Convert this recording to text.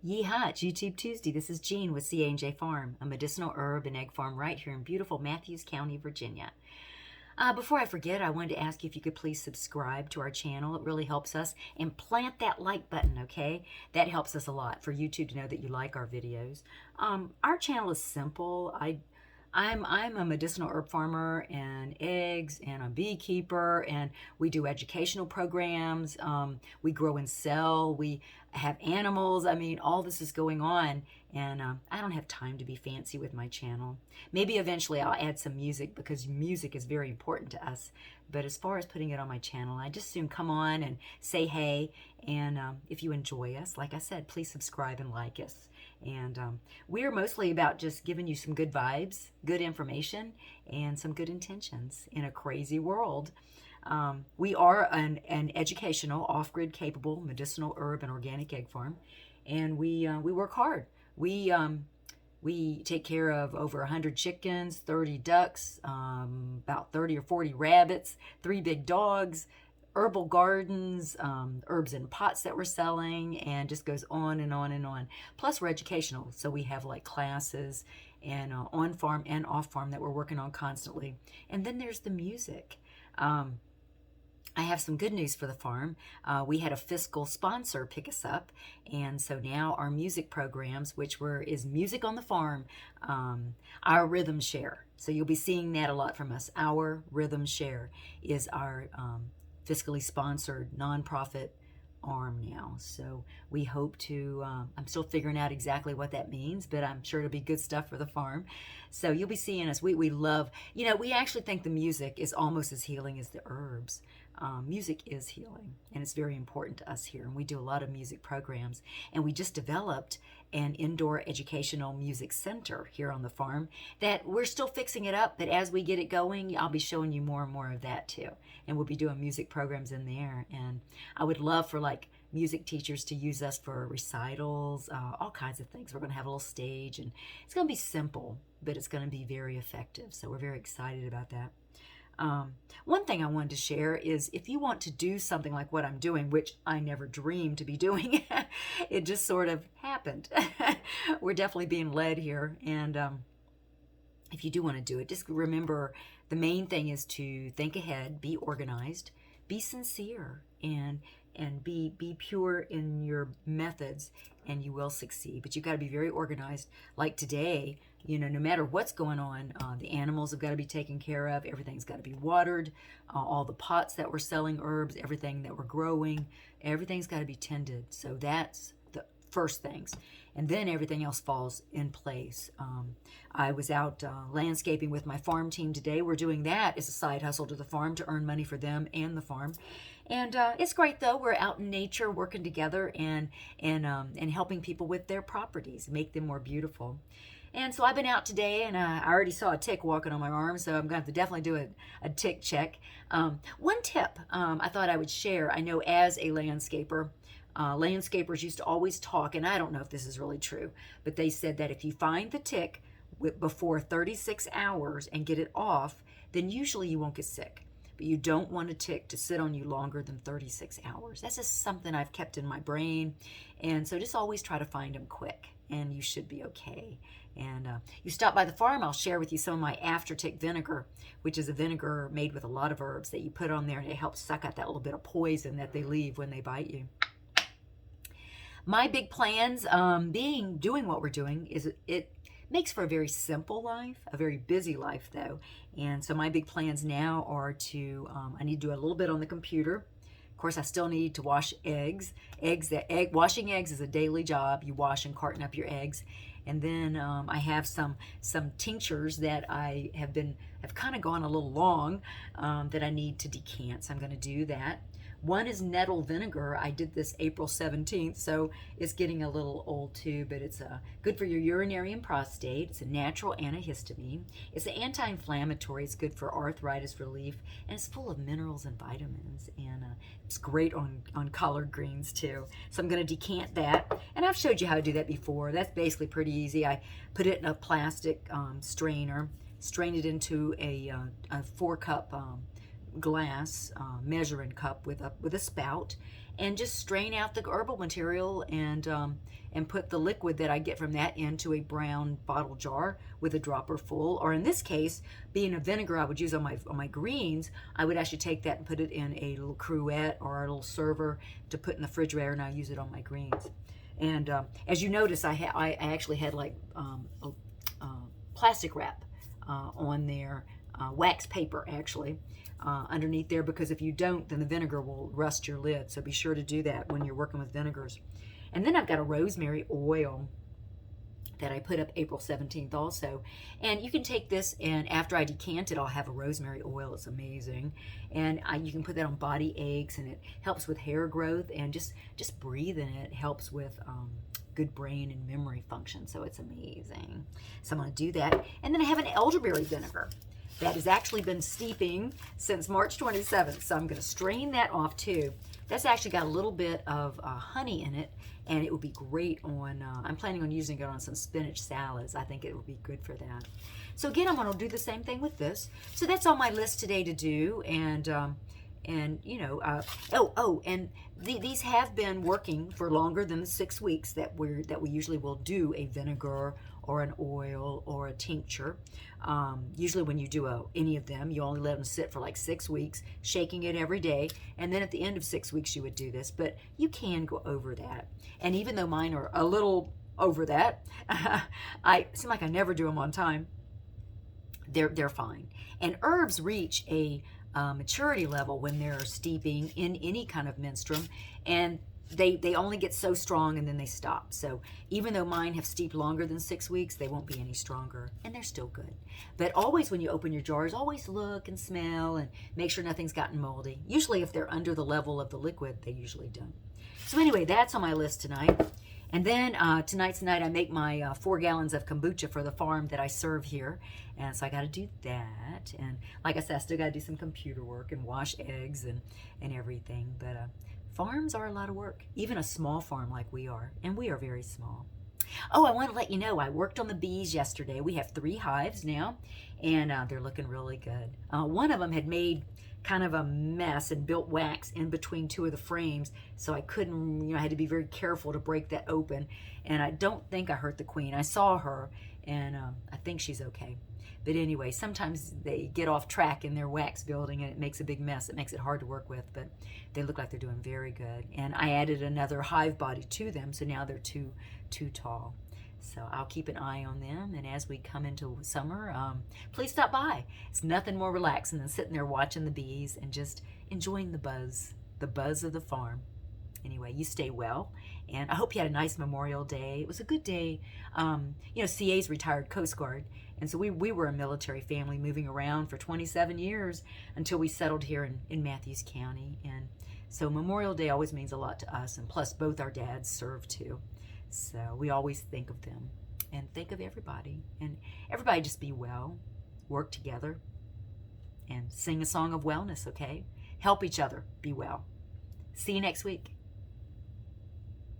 Yeehaw, it's YouTube Tuesday. This is Jean with C&J Farm, a medicinal herb and egg farm right here in beautiful Matthews County, Virginia. Before I forget, I wanted to ask you if you could please subscribe to our channel. It really helps us. And plant that like button, okay? That helps us a lot for YouTube to know that you like our videos. Our channel is simple. I'm a medicinal herb farmer and eggs and a beekeeper, and we do educational programs. We grow and sell. We have animals. I mean, all this is going on, and I don't have time to be fancy with my channel. Maybe eventually I'll add some music because music is very important to us. But as far as putting it on my channel, I just soon come on and say hey. And if you enjoy us, like I said, please subscribe and like us. And we're mostly about just giving you some good vibes, good information, and some good intentions in a crazy world. We are an educational, off-grid capable medicinal herb and organic egg farm, and we work hard. We take care of over 100 chickens, 30 ducks, about 30 or 40 rabbits, 3 big dogs, herbal gardens, herbs in pots that we're selling, and just goes on and on and on. Plus we're educational, so we have like classes and on farm and off farm that we're working on constantly. And then there's the music. I have some good news for the farm. We had a fiscal sponsor pick us up, and so now our music programs, which is Music on the Farm, our rhythm share. So you'll be seeing that a lot from us. Our rhythm share is our fiscally sponsored nonprofit arm now. So we hope to, I'm still figuring out exactly what that means, but I'm sure it'll be good stuff for the farm. So you'll be seeing us. We love, we actually think the music is almost as healing as the herbs. Music is healing, and it's very important to us here. And we do a lot of music programs, and we just developed an indoor educational music center here on the farm that we're still fixing it up, but as we get it going, I'll be showing you more and more of that too. And we'll be doing music programs in there. And I would love for like music teachers to use us for recitals, all kinds of things. We're going to have a little stage, and it's going to be simple, but it's going to be very effective. So we're very excited about that. One thing I wanted to share is if you want to do something like what I'm doing, which I never dreamed to be doing, it just sort of happened. We're definitely being led here. And if you do want to do it, just remember the main thing is to think ahead, be organized, be sincere, and be pure in your methods, and you will succeed. But you've got to be very organized. Like today, no matter what's going on, the animals have got to be taken care of. Everything's got to be watered. All the pots that we're selling herbs, everything that we're growing, everything's got to be tended. So that's the first things. And then everything else falls in place. I was out landscaping with my farm team today. We're doing that as a side hustle to the farm to earn money for them and the farm. And it's great though. We're out in nature working together and helping people with their properties, make them more beautiful. And so I've been out today, and I already saw a tick walking on my arm, so I'm going to have to definitely do a tick check. One tip I thought I would share. I know as a landscaper, landscapers used to always talk, and I don't know if this is really true, but they said that if you find the tick before 36 hours and get it off, then usually you won't get sick. But you don't want a tick to sit on you longer than 36 hours. That's just something I've kept in my brain. And so just always try to find them quick, and you should be okay. And you stop by the farm, I'll share with you some of my after tick vinegar, which is a vinegar made with a lot of herbs that you put on there, and it helps suck out that little bit of poison that they leave when they bite you. My big plans, doing what we're doing, is it makes for a very simple life, a very busy life though. And so my big plans now are to, I need to do a little bit on the computer. Of course, I still need to wash eggs. Washing eggs is a daily job. You wash and carton up your eggs. And then I have some tinctures that I have kind of gone a little long that I need to decant. So I'm going to do that. One is nettle vinegar. I did this April 17th, so it's getting a little old too, but it's good for your urinary and prostate. It's a natural antihistamine. It's an anti-inflammatory. It's good for arthritis relief, and it's full of minerals and vitamins, and it's great on collard greens too. So I'm going to decant that, and I've showed you how to do that before. That's basically pretty easy. I put it in a plastic strainer, strain it into a 4-cup glass measuring cup with a spout, and just strain out the herbal material and put the liquid that I get from that into a brown bottle jar with a dropper full. Or in this case, being a vinegar I would use on my greens, I would actually take that and put it in a little cruet or a little server to put in the refrigerator, and I use it on my greens. And as you notice, I actually had like plastic wrap on there, wax paper actually, underneath there, because if you don't, then the vinegar will rust your lid. So be sure to do that when you're working with vinegars. And then I've got a rosemary oil that I put up April 17th also. And you can take this, and after I decant it, I'll have a rosemary oil. It's amazing. And you can put that on body aches, and it helps with hair growth, and just breathe in it helps with good brain and memory function. So it's amazing. So I'm going to do that. And then I have an elderberry vinegar that has actually been steeping since March 27th. So I'm going to strain that off too. That's actually got a little bit of honey in it, and it would be great on, I'm planning on using it on some spinach salads. I think it would be good for that. So again, I'm going to do the same thing with this. So that's on my list today to do, and you know, and these have been working for longer than the 6 weeks that we usually will do a vinegar or an oil or a tincture. Usually when you do any of them, you only let them sit for like 6 weeks, shaking it every day, and then at the end of 6 weeks you would do this. But you can go over that, and even though mine are a little over that, I seem like I never do them on time. They're fine. And herbs reach a maturity level when they're steeping in any kind of menstruum, and they only get so strong and then they stop. So even though mine have steeped longer than 6 weeks, they won't be any stronger, and they're still good. But always when you open your jars, always look and smell and make sure nothing's gotten moldy. Usually if they're under the level of the liquid, they usually don't. So anyway, that's on my list tonight. And then tonight's the night I make my 4 gallons of kombucha for the farm that I serve here. And so I got to do that. And like I said, I still got to do some computer work and wash eggs and everything. But farms are a lot of work, even a small farm like we are. And we are very small. Oh, I want to let you know, I worked on the bees yesterday. We have 3 hives now, and they're looking really good. One of them had made kind of a mess and built wax in between 2 of the frames, so I couldn't, I had to be very careful to break that open, and I don't think I hurt the queen. I saw her, and I think she's okay. But anyway, sometimes they get off track in their wax building, and it makes a big mess. It makes it hard to work with, but they look like they're doing very good. And I added another hive body to them, so now they're too tall. So I'll keep an eye on them, and as we come into summer, please stop by. It's nothing more relaxing than sitting there watching the bees and just enjoying the buzz of the farm. Anyway, you stay well, and I hope you had a nice Memorial Day. It was a good day. CA's retired Coast Guard, and so we were a military family moving around for 27 years until we settled here in Matthews County. And so Memorial Day always means a lot to us, and plus both our dads served too. So we always think of them and think of everybody. And everybody just be well, work together, and sing a song of wellness, okay? Help each other be well. See you next week.